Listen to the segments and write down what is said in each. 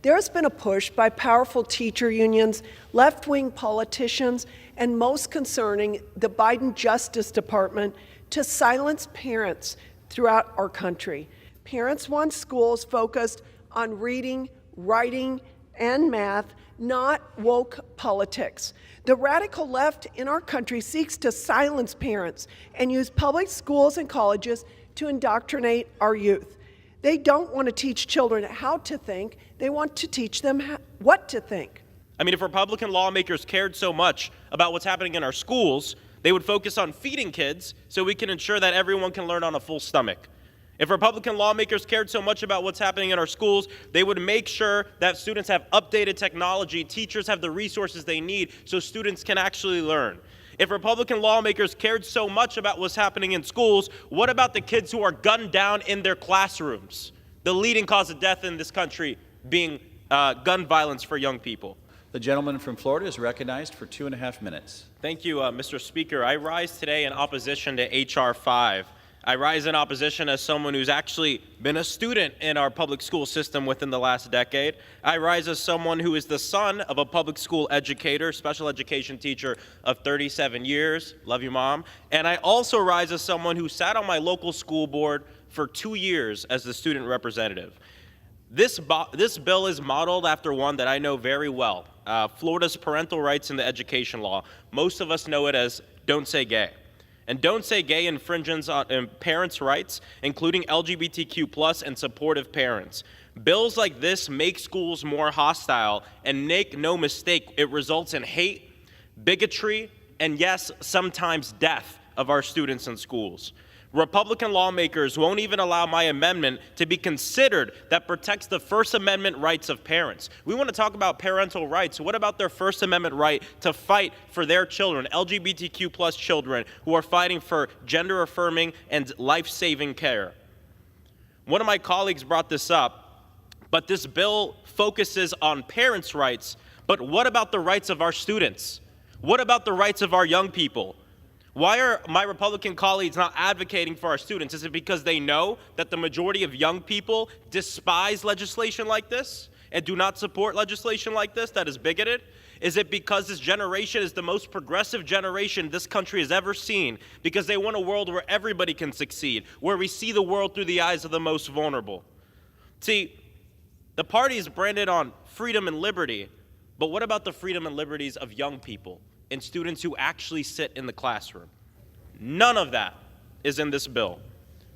There has been a push by powerful teacher unions, left-wing politicians, and most concerning, the Biden Justice Department, to silence parents throughout our country. Parents want schools focused on reading, writing, and math, not woke politics. The radical left in our country seeks to silence parents and use public schools and colleges to indoctrinate our youth. They don't want to teach children how to think. They want to teach them what to think. I mean, if Republican lawmakers cared so much about what's happening in our schools, they would focus on feeding kids so we can ensure that everyone can learn on a full stomach. If Republican lawmakers cared so much about what's happening in our schools, they would make sure that students have updated technology, teachers have the resources they need so students can actually learn. If Republican lawmakers cared so much about what's happening in schools, what about the kids who are gunned down in their classrooms? The leading cause of death in this country being gun violence for young people. The gentleman from Florida is recognized for 2.5 minutes. Thank you, Mr. Speaker. I rise today in opposition to H.R. 5. I rise in opposition as someone who's actually been a student in our public school system within the last decade. I rise as someone who is the son of a public school educator, special education teacher of 37 years. Love you, Mom. And I also rise as someone who sat on my local school board for 2 years as the student representative. This bill is modeled after one that I know very well, Florida's parental rights in the education law. Most of us know it as Don't Say Gay. And Don't Say Gay infringes on parents' rights, including LGBTQ+ and supportive parents. Bills like this make schools more hostile, and make no mistake, it results in hate, bigotry, and yes, sometimes death of our students in schools. Republican lawmakers won't even allow my amendment to be considered that protects the First Amendment rights of parents. We want to talk about parental rights. What about their First Amendment right to fight for their children, LGBTQ+ children, who are fighting for gender-affirming and life-saving care? One of my colleagues brought this up, but this bill focuses on parents' rights, but what about the rights of our students? What about the rights of our young people? Why are my Republican colleagues not advocating for our students? Is it because they know that the majority of young people despise legislation like this and do not support legislation like this that is bigoted? Is it because this generation is the most progressive generation this country has ever seen, because they want a world where everybody can succeed, where we see the world through the eyes of the most vulnerable? See, the party is branded on freedom and liberty, but what about the freedom and liberties of young people and students who actually sit in the classroom? None of that is in this bill.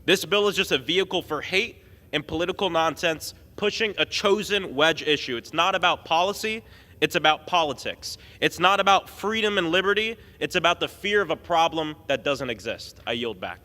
This bill is just a vehicle for hate and political nonsense, pushing a chosen wedge issue. It's not about policy, it's about politics. It's not about freedom and liberty, it's about the fear of a problem that doesn't exist. I yield back.